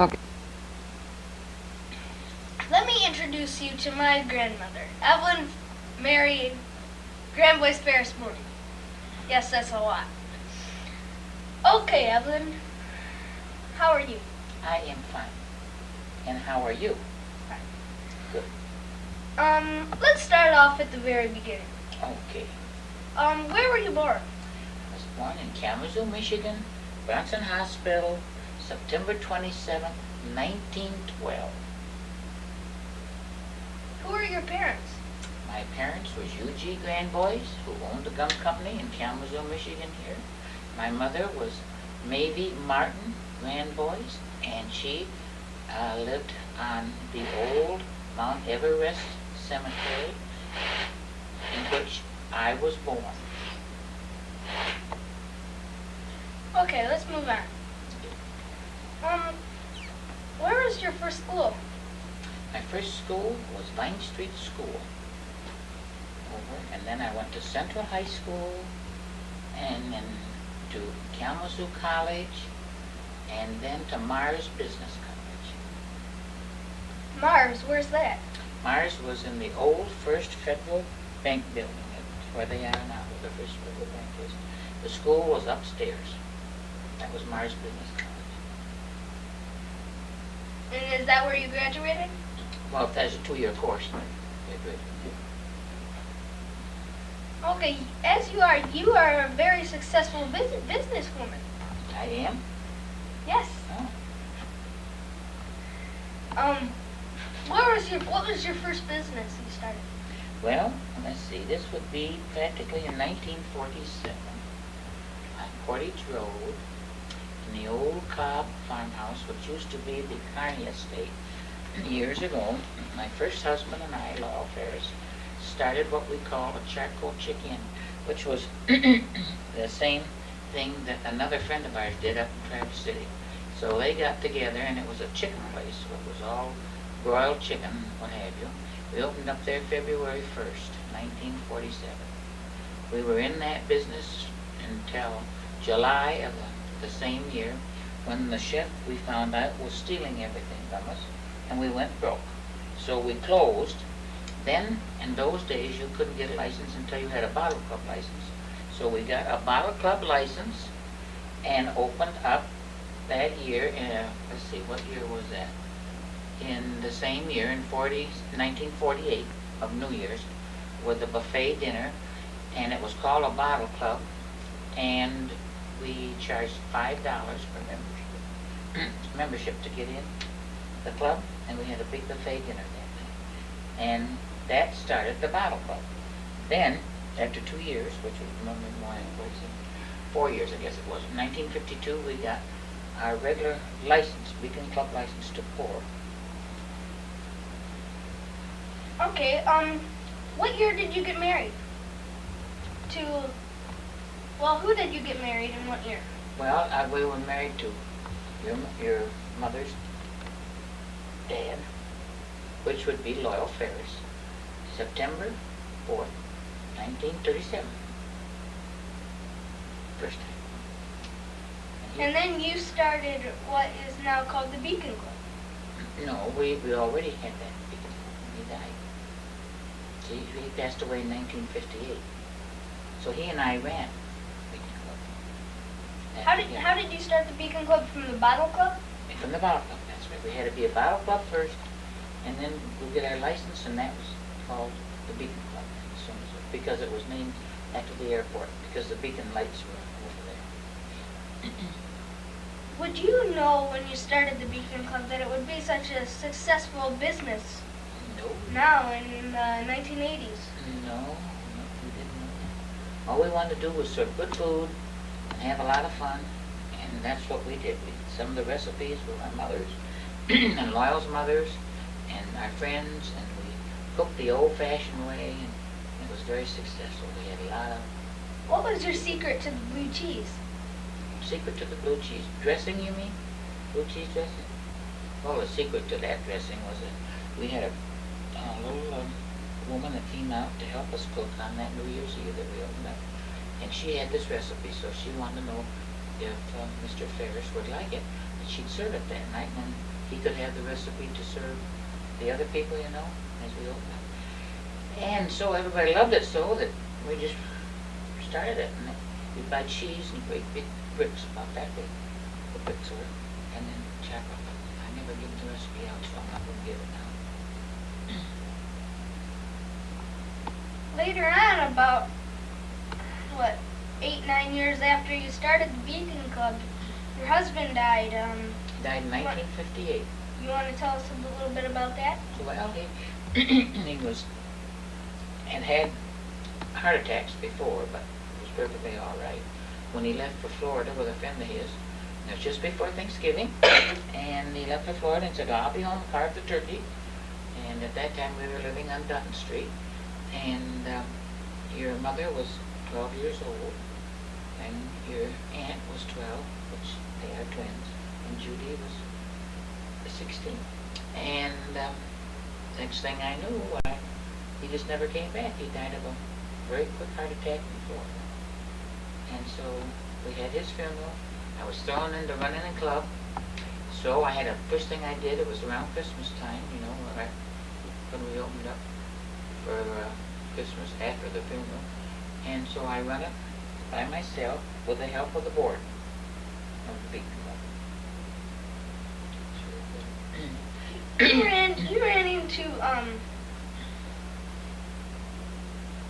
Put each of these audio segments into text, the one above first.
Okay. Let me introduce you to my grandmother, Evelyn Mary Grandboys Ferris Morgan. Yes, that's a lot. Okay, Evelyn, how are you? I am fine. And how are you? Fine. Good. Let's start off at the very beginning. Okay. Where were you born? I was born in Kalamazoo, Michigan, Bronson Hospital, September 27th, 1912. Who are your parents? My parents was U.G. Grandboys, who owned the gum company in Kalamazoo, Michigan here. My mother was Mavie Martin Grandboys, and she lived on the old Mount Everest Cemetery, in which I was born. Okay, let's move on. Where was your first school? My first school was Vine Street School. And then I went to Central High School, and then to Kalamazoo College, and then to Mars Business College. Mars, where's that? Mars was in the old First Federal Bank building. It's where they are now, where the First Federal Bank is. The school was upstairs. That was Mars Business College. And is that where you graduated? Well, that's a 2-year course. Okay, as you are a very successful businesswoman. I am? Yes. Oh. What was your first business you started? Well, let's see, this would be practically in 1947 on Portage Road in the old Cobb farmhouse, which used to be the Kearney Estate. Years ago, my first husband and I, Lyle Ferris, started what we call a charcoal chicken, which was the same thing that another friend of ours did up in Traverse City. So they got together, and it was a chicken place, so it was all broiled chicken, what have you. We opened up there February 1st, 1947. We were in that business until July of the same year, when the chef, we found out, was stealing everything from us, and we went broke. So we closed. Then, in those days, you couldn't get a license until you had a bottle club license. So we got a bottle club license and opened up that year, let's see, what year was that? In the same year, in 1948, of New Year's, with a buffet dinner, and it was called a bottle club, and we charged $5 for membership to get in the club, and we had a big buffet dinner that night. And that started the bottle club. Then, after 2 years, which was 4 years, I guess it was, in 1952, we got our regular license, Beacon Club license, to pour. Okay, what year did you get married? Who did you get married in what year? Well, we were married to your mother's dad, which would be Lyle Ferris, September 4th, 1937. First time. And then you started what is now called the Beacon Club. No, we already had that Beacon Club when he died. See, he passed away in 1958. So he and I ran Beacon Club. How did you start the Beacon Club, from the Bottle Club? From the Bottle Club, that's right. We had to be a Bottle Club first, and then we'll get our license, and that was called the Beacon Club as soon as because it was named after the airport, because the beacon lights were over there. Would you know when you started the Beacon Club that it would be such a successful business No. now in the 1980s? No, we didn't know that. All we wanted to do was serve good food and have a lot of fun, and that's what we did. Some of the recipes were our mother's and Lyle's mother's and our friends, and we cooked the old-fashioned way, and it was very successful. We had a lot of... What was your secret to the blue cheese? Secret to the blue cheese dressing, you mean? Blue cheese dressing? Well, the secret to that dressing was that we had a little woman that came out to help us cook on that New Year's Eve that we opened up. And she had this recipe, so she wanted to know if Mr. Ferris would like it. And she'd serve it that night, and he could have the recipe to serve the other people, you know, as we opened up. And so everybody loved it so that we just started it. And we'd buy cheese and great big bricks about that big, the bricks were, and then chop up. I never give the recipe out, so I'm not going to give it now. Later on, about, 8, 9 years after you started the baking club, your husband died. Died in 1958. You want to tell us a little bit about that? Well, he had heart attacks before, but he was perfectly all right. When he left for Florida with a friend of his, it was just before Thanksgiving, and he left for Florida and said, I'll be home to carve the turkey. And at that time we were living on Dutton Street, and your mother was 12 years old, and your aunt was 12, which they are twins, and Judy was 16. And next thing I knew, he just never came back. He died of a very quick heart attack in Florida. And so we had his funeral. I was thrown into running a club. So I had first thing I did, it was around Christmas time, you know, right when we opened up for Christmas after the funeral. And so I run it by myself with the help of the board of the big club. You ran into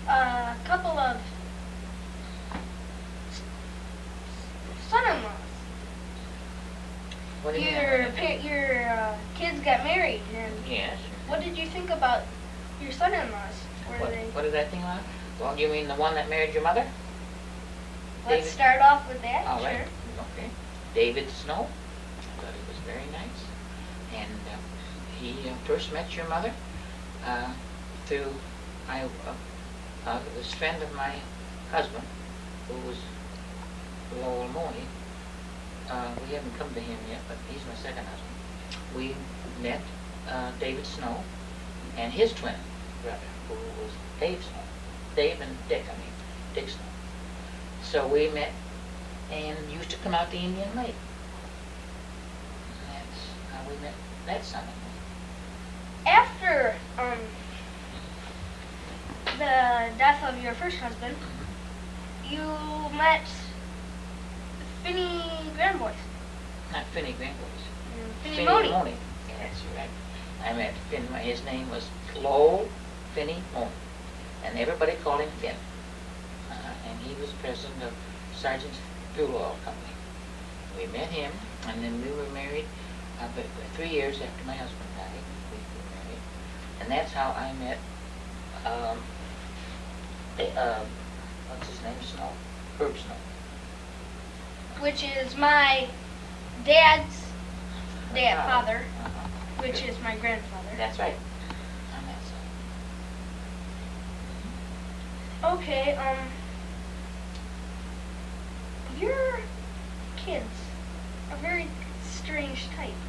a couple of son-in-laws. What do you mean? Your kids got married, and Yes. what did you think about your son-in-laws? What did I think about? Well, you mean the one that married your mother? Let's David? start off with that. All Sure. right. Okay. David Snow. I thought he was very nice. And he first met your mother through this friend of my husband, who was Lowell Mooney. We haven't come to him yet, but he's my second husband. We met David Snow and his twin brother, who was Dave Snow. Dave and Dick, Dick Snow. So we met and used to come out to Indian Lake. And that's how we met that son-in-law. After the death of your first husband, you met Finney Grandboys. Not Finney Grandboys. Finney Money. Yeah, that's right. I met Finn. His name was Lowell Finney Money, and everybody called him Finn. And he was president of Sergeant's Fuel Oil Company. We met him, and then we were married. But 3 years after my husband died, we were married, and that's how I met. What's his name? Snow. Herb Snow. Which is my dad's father, which is my grandfather. That's right. On that side. Okay, your kids are very strange type,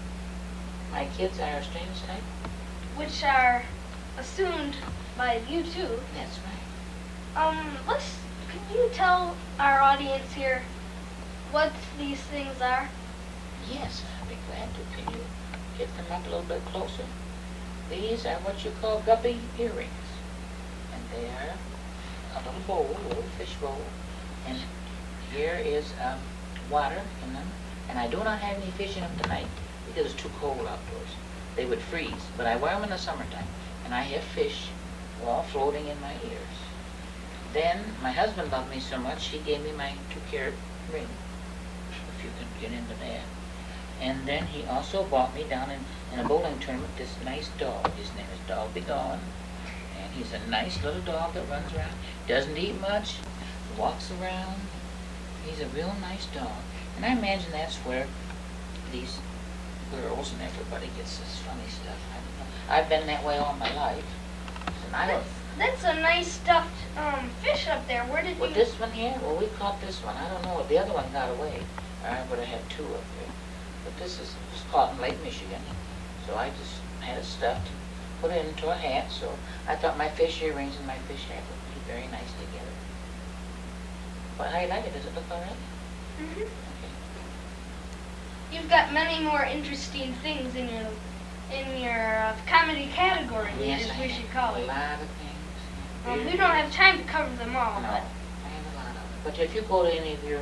My kids are a strange type. which are assumed by you too. That's right. Can you tell our audience here what these things are? Yes, I'd be glad to. Can you get them up a little bit closer? These are what you call guppy earrings. And they are a little bowl, a little fish bowl. And here is water in them. And I do not have any fish in them tonight because it's too cold outdoors. They would freeze. But I wear them in the summertime. And I have fish all floating in my ears. Then my husband loved me so much, he gave me my 2-carat ring, if you can get into that. And then he also bought me down in a bowling tournament this nice dog. His name is Dog Be Gone. And he's a nice little dog that runs around, doesn't eat much, walks around. He's a real nice dog. And I imagine that's where these girls and everybody gets this funny stuff. I don't know. I've been that way all my life. And I don't. That's a nice stuffed fish up there. Where did Well, you... this one here, well, we caught this one. I don't know if the other one got away, or I would have had 2 up there. But this was caught in Lake Michigan. So I just had it stuffed, put it into a hat. So I thought my fish earrings and my fish hat would be very nice together. But how do you like it? Does it look all right? Mhm. Okay. you've got many more interesting things in your comedy category, Yes, as I we have should call a it. lot of things. We don't have time to cover them all, No, I but have a lot of them. But if you go to any of your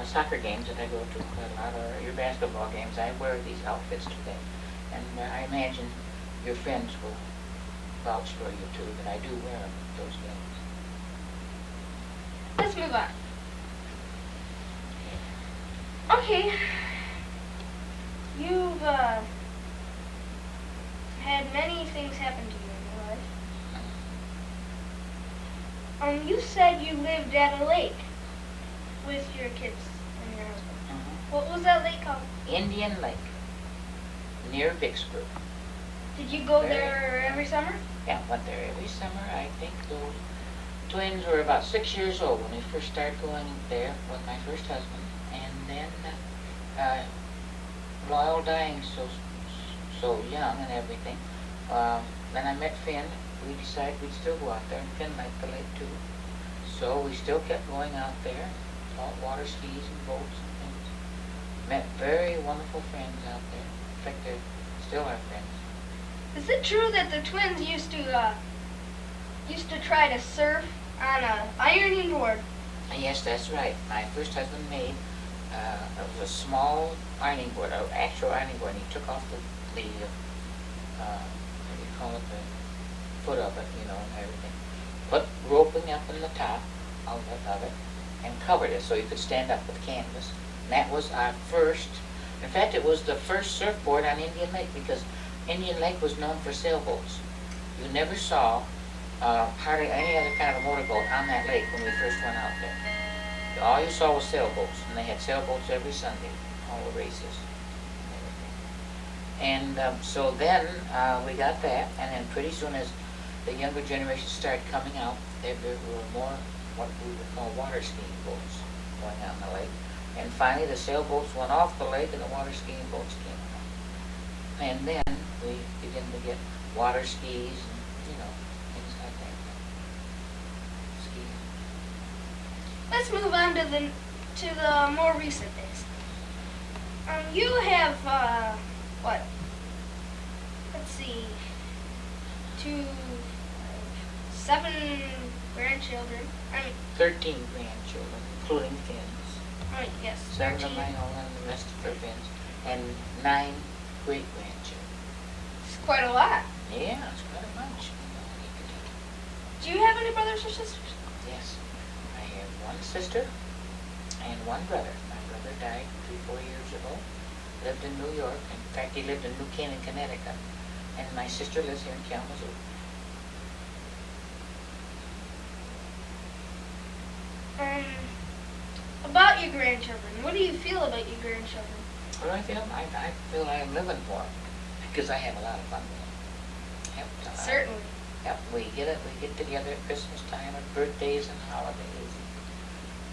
soccer games that I go to quite a lot, or your basketball games, I wear these outfits today. And I imagine your friends will vouch for you too, that I do wear them at those games. let's move on. Okay. You've had many things happen to you in your life. You said you lived at a lake with your kids and your husband. What was that lake called? Indian Lake, near Vicksburg. Did you go there every summer? Yeah, went there every summer. I think those twins were about 6 years old when we first started going there with my first husband. And then Royal dying so young and everything. Then I met Finn. We decided we'd still go out there, and Finn liked the lake too. So we still kept going out there, taught water skis and boats and things. Met very wonderful friends out there. In fact, they're still our friends. Is it true that the twins used to try to surf on an ironing board? Yes, that's right. My first husband made it was a small ironing board, an actual ironing board, and he took off the what do you call it, the foot of it, you know, and everything. Put roping up in the top of it, and covered it so you could stand up with canvas. And that was our first, in fact, it was the first surfboard on Indian Lake, because Indian Lake was known for sailboats. You never saw hardly any other kind of motorboat on that lake when we first went out there. All you saw was sailboats, and they had sailboats every Sunday, all the races and everything. And so then we got that, and then pretty soon as the younger generation started coming out, there were more what we would call water skiing boats going out in the lake. And finally the sailboats went off the lake and the water skiing boats came along. And then we began to get water skis and, you know, things like that. Skiing. Let's move on to the more recent days. You have what? Let's see, 7 grandchildren. 13 grandchildren, including Finn's. Oh yes, 7 13. of my own and the rest of her Finn's. And 9 great-grandchildren. It's quite a lot. Yeah, it's quite a bunch. Do you have any brothers or sisters? Yes. I have 1 sister and 1 brother. My brother died 3-4 years ago. Lived in New York. In fact, he lived in New Canaan, Connecticut. And my sister lives here in Kalamazoo. About your grandchildren, what do you feel about your grandchildren? What do I feel? I feel I am living for them because I have a lot of fun with them. Yep. Certainly. Yep. We get together at Christmas time, at birthdays and holidays.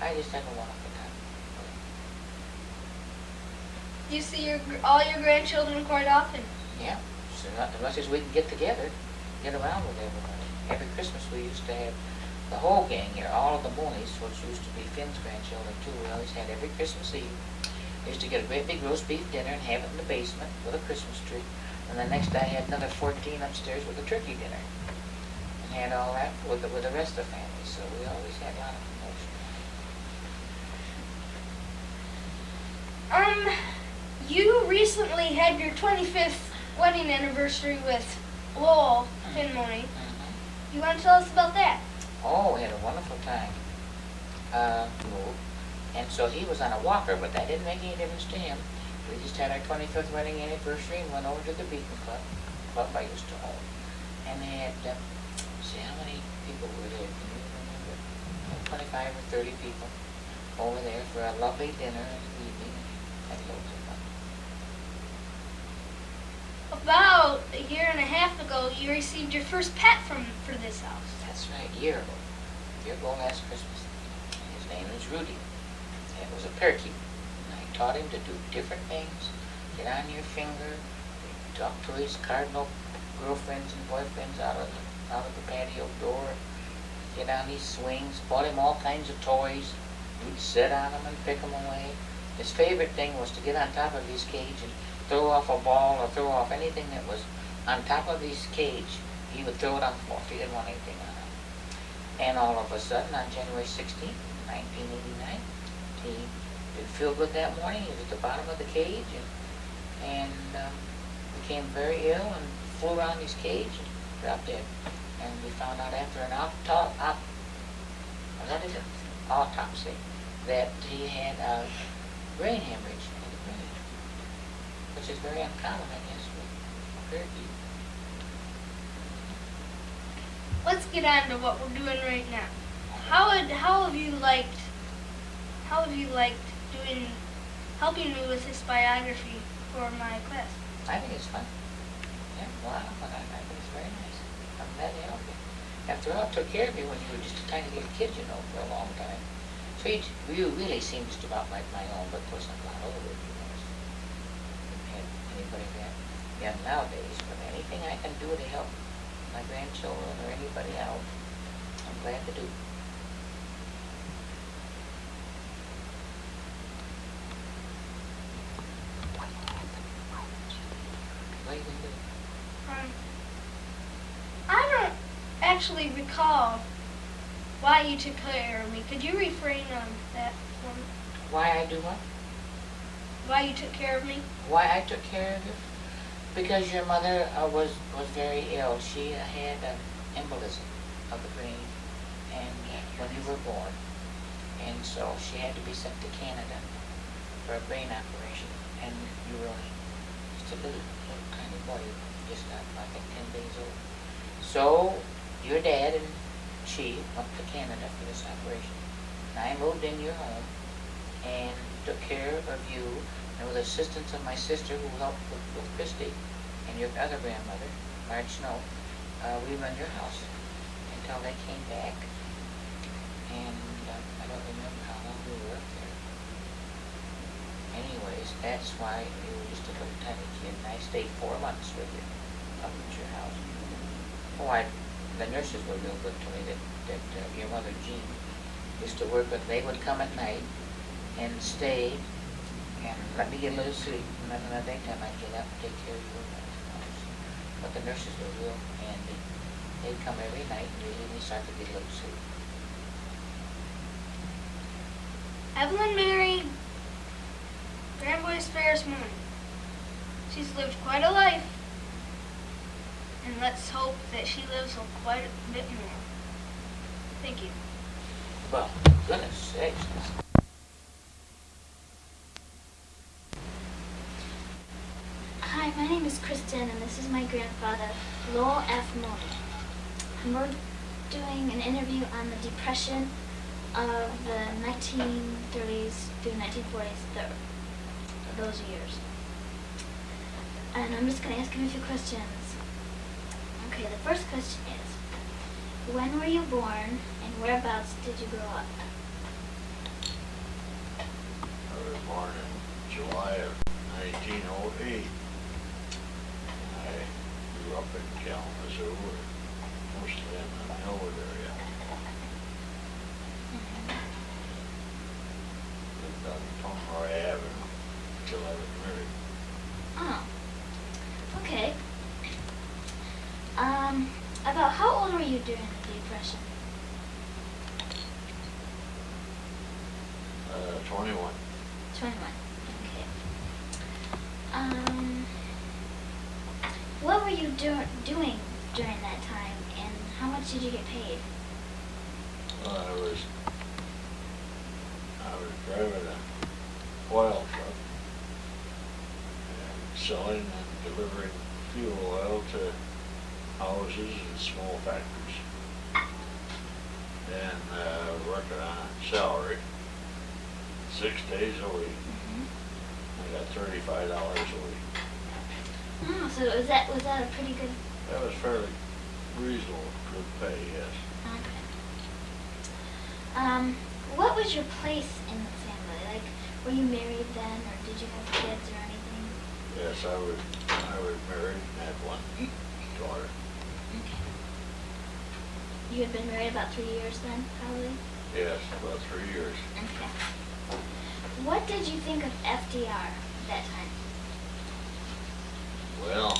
I just have a wonderful time. Do you see all your grandchildren quite often? Yeah. So not as much as we can get together, get around with everybody. Every Christmas we used to have the whole gang here, all of the Moonies, which used to be Finn's grandchildren too. We always had every Christmas Eve. We used to get a great big roast beef dinner and have it in the basement with a Christmas tree. And the next day I had another 14 upstairs with a turkey dinner. And had all that with the rest of the family. So we always had a lot of promotion. You recently had your 25th wedding anniversary with Lowell Finn Mooney. You want to tell us about that? Oh, we had a wonderful time. And so he was on a walker, but that didn't make any difference to him. We just had our 25th wedding anniversary and went over to the Beacon Club I used to own. And they had, see how many people were there? Can you remember? 25 or 30 people over there for a lovely dinner and evening. Had loads of fun. About a year and a half ago, you received your first pet for this house. That's right, a year ago. A year ago last Christmas. His name is Rudy. It was a parakeet. I taught him to do different things. Get on your finger, talk to his cardinal girlfriends and boyfriends out of the patio door, get on these swings, bought him all kinds of toys. He'd sit on them and pick them away. His favorite thing was to get on top of his cage and throw off a ball or throw off anything that was on top of his cage. He would throw it on the floor if he didn't want anything on it. And all of a sudden, on January 16th, 1989, he didn't feel good that morning. He was at the bottom of the cage and became very ill and flew around his cage and dropped dead. And we found out after an autopsy that he had a brain hemorrhage in the brain, which is very uncommon, I guess, with parakeet. Let's get on to what we're doing right now. How have you liked doing helping me with this biography for my class? I think it's fun. Yeah, wow, I think it's very nice. I'm glad to help you. After all, I took care of you when you were just a tiny little kid, you know, for a long time. So you really seem just about like my own, but of course I'm a lot older, you know. Didn't have anybody that young nowadays, but anything I can do to help my grandchildren or anybody else, I'm glad to do. What are you going to do? I don't actually recall why you took care of me. Could you refrain on that for me? Why I do what? Why you took care of me? Why I took care of you? Because your mother was very ill. She had embolism of the brain and when you were born. And so she had to be sent to Canada for a brain operation. And you were only just a little tiny boy, just not, I think, 10 days old. So your dad and she went to Canada for this operation. And I moved in your home and took care of you, and with the assistance of my sister who helped with Christy and your other grandmother, Marge Snow, we run your house until they came back. And I don't remember how long we were up there. Anyways, that's why you were just a little tiny kid, and I stayed 4 months with you up at your house. Oh, the nurses were real good to me that your mother, Jean, used to work with. They would come at night and stay and let me get a little sleep. And then in the daytime I'd get up and take care of you. But the nurses were real handy. They'd come every night and you'd leave me so I could get a little sleep. Evelyn married Grandboy's Ferris Mooney. She's lived quite a life. And let's hope that she lives quite a bit more. Thank you. Well, goodness sakes. Hi, my name is Kristen, and this is my grandfather, Lowell F. Mooney. And we're doing an interview on the Depression of the 1930s through 1940s, those years. And I'm just going to ask him a few questions. Okay, the first question is, when were you born and whereabouts did you grow up? I was born in July of 1908. I grew up in Kalamazoo, mostly in the Millwood area. Lived on Pomeroy Avenue until I was married. Oh, okay. About how old were you during the Depression? 21. 21. Okay. What were you doing during that time, and how much did you get paid? I was driving an oil truck and selling and delivering fuel oil to houses and small factories. And working on salary 6 days a week. I got $35 a week. Oh, so was that a pretty good? That was fairly reasonable, good pay, yes. Okay. What was your place in the family? Like, were you married then, or did you have kids or anything? Yes, I was married and had one daughter. Okay. You had been married about 3 years then, probably? Yes, about 3 years. Okay. What did you think of FDR at that time? Well,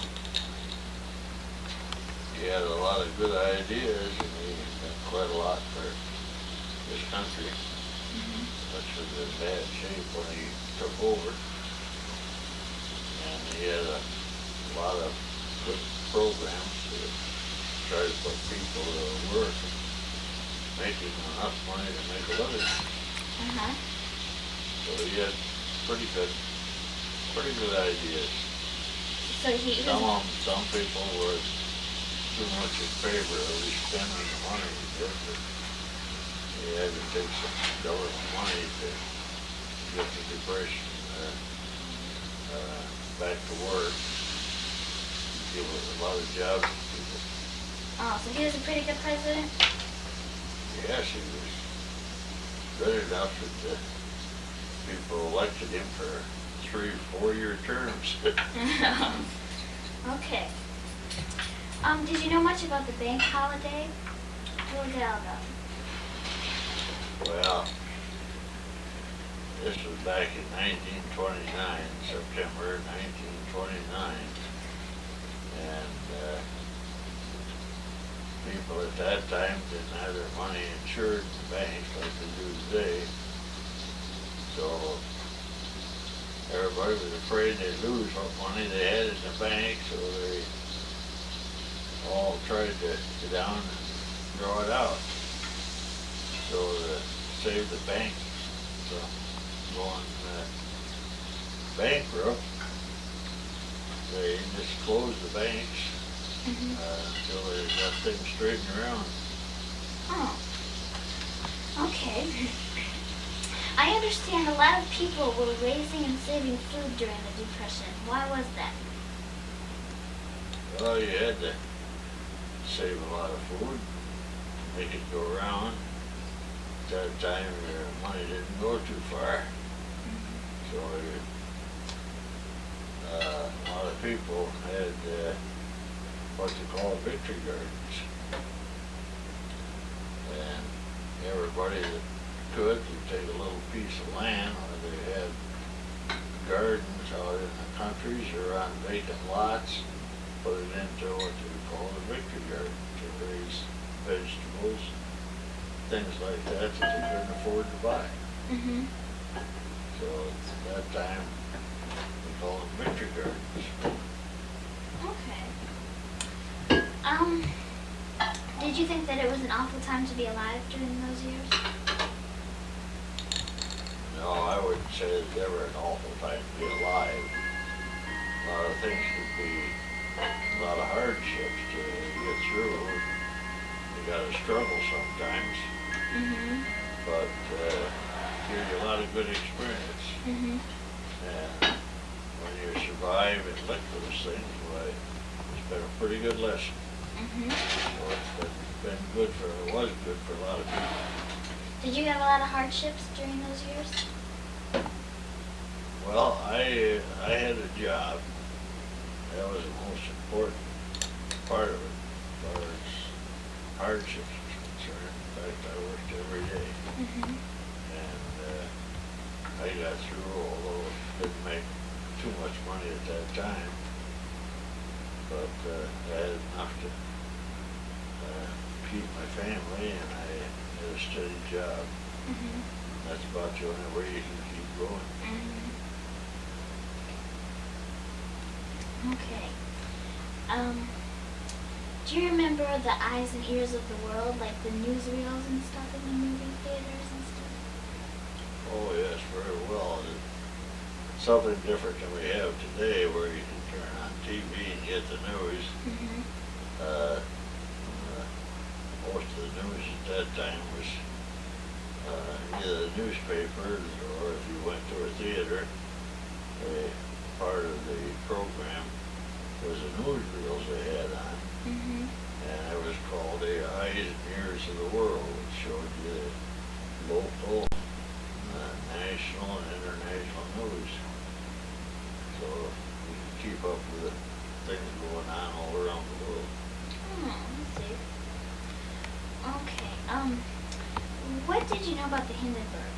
he had a lot of good ideas, and he did quite a lot for this country, which was in bad shape when he took over. And he had a lot of good programs to try to put people to work, making enough money to make a living. Uh-huh. So he had pretty good ideas. So he was, Some people were too much in favor of his spending the money he did, but he had to take some government money to get the depression back to work, give a lot of jobs to people. oh, so he was a pretty good president? Yes, he was good enough that the people elected him for 3 4-year terms. Okay. Did you know much about the bank holiday? What was it all about? Well, this was back in 1929, September 1929, and people at that time didn't have their money insured in the bank like they do today, so everybody was afraid they'd lose what money they had in the bank, so they all tried to get down and draw it out. So to save the bank from going bankrupt, they just closed the banks until they got things straightened around. Oh. Okay. I understand a lot of people were raising and saving food during the Depression. Why was that? Well, you had to save a lot of food, make it go around. At that time, your money didn't go too far. So a lot of people had what they call victory gardens. And everybody that could take a little piece of land, or they had gardens out in the countries or on vacant lots, put it into what they call the victory garden to raise vegetables, things like that they couldn't afford to buy. Mm-hmm. So at that time, we called them victory gardens. Okay. Did you think that it was an awful time to be alive during those years? No, I wouldn't say it's ever an awful time to be alive. A lot of things could be, a lot of hardships to get through. You gotta struggle sometimes, Mm-hmm. but gives you a lot of good experience. Mm-hmm. And when you survive and live those things, why, it's been a pretty good lesson. Mm-hmm. So it's been good for, it was good for a lot of people. Did you have a lot of hardships during those years? Well, I had a job. That was the most important part of it, as far as hardships is concerned. In fact, I worked every day, Mm-hmm. and I got through, although didn't make too much money at that time, but I had enough to keep my family, and I had a steady job. Mm-hmm. That's about the only way you can keep going. Mm-hmm. Okay. Do you remember the eyes and ears of the world, like the newsreels and stuff in the movie theaters and stuff? Oh yes, very well. It's something different than we have today, where you can turn on TV and get the news. Mm-hmm. Most of the news at that time was either the newspapers, or if you went to a theater, a part of the program was the newsreels they had on, Mm-hmm. and it was called the Eyes and Ears of the World. It showed you the local, national, and international news. So you can keep up with the things going on all around the world. Oh, let's see. Okay. What did you know about the Hindenburg?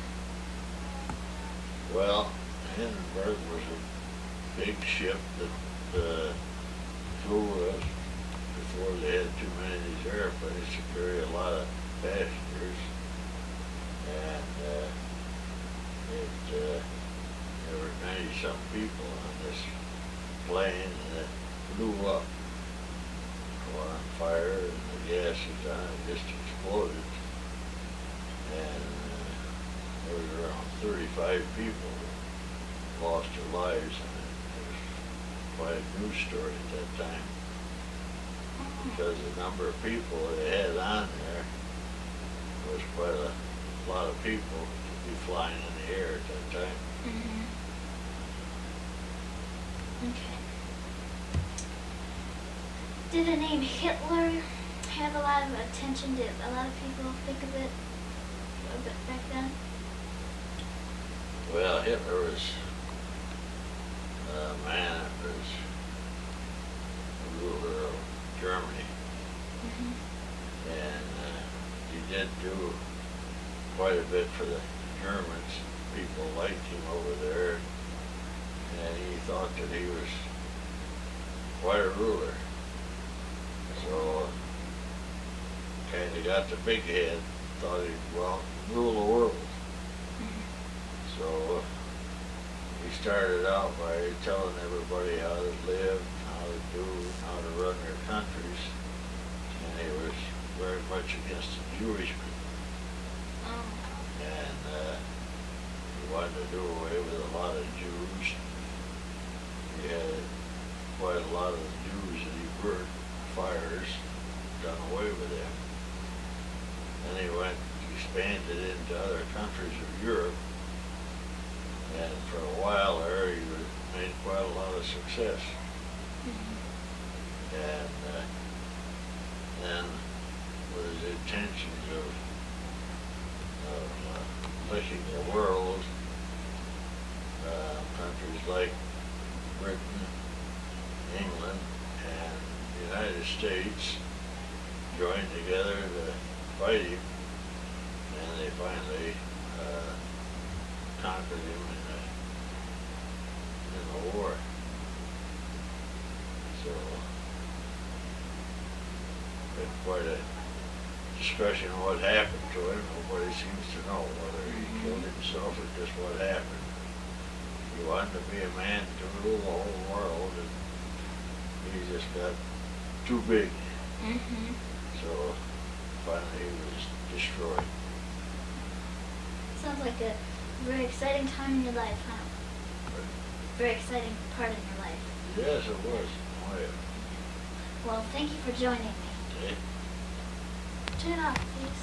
Well, Hindenburg was a big ship that flew us before they had too many of these airplanes to carry a lot of passengers. And there were 90-some people on this plane, and it blew up, caught on fire, and the gases on it just exploded. And there was around 35 people who lost their lives, and it was quite a news story at that time, because the number of people they had on there was quite a lot of people to be flying in the air at that time. Mm-hmm. Okay. Did the name Hitler have a lot of attention? Did a lot of people think of it a bit back then? Well, Hitler was a man that was the ruler of Germany, Mm-hmm. and he did do quite a bit for the Germans. People liked him over there, and he thought that he was quite a ruler. So, kind of got the big head, thought he'd, well, rule the world. So, he started out by telling everybody how to live, how to do, how to run their countries, and he was very much against the Jewish people. Oh. And he wanted to do away with a lot of Jews. He had quite a lot of the Jews that he burnt fires, done away with them. Then he expanded into other countries of Europe, and for a while there he made quite a lot of success. Mm-hmm. And then with his intentions of licking the world, countries like Britain, England, and the United States joined together to fight him, and they finally conquered him in the war. So, been quite a discussion on what happened to him. Nobody seems to know whether he killed himself or just what happened. He wanted to be a man to rule the whole world, and he just got too big. Mm-hmm. So finally he was destroyed. Sounds like a very exciting time in your life, huh? Very exciting part in your life. Yes, it was. Oh, yeah. Well, thank you for joining me. Okay. Turn it off, please.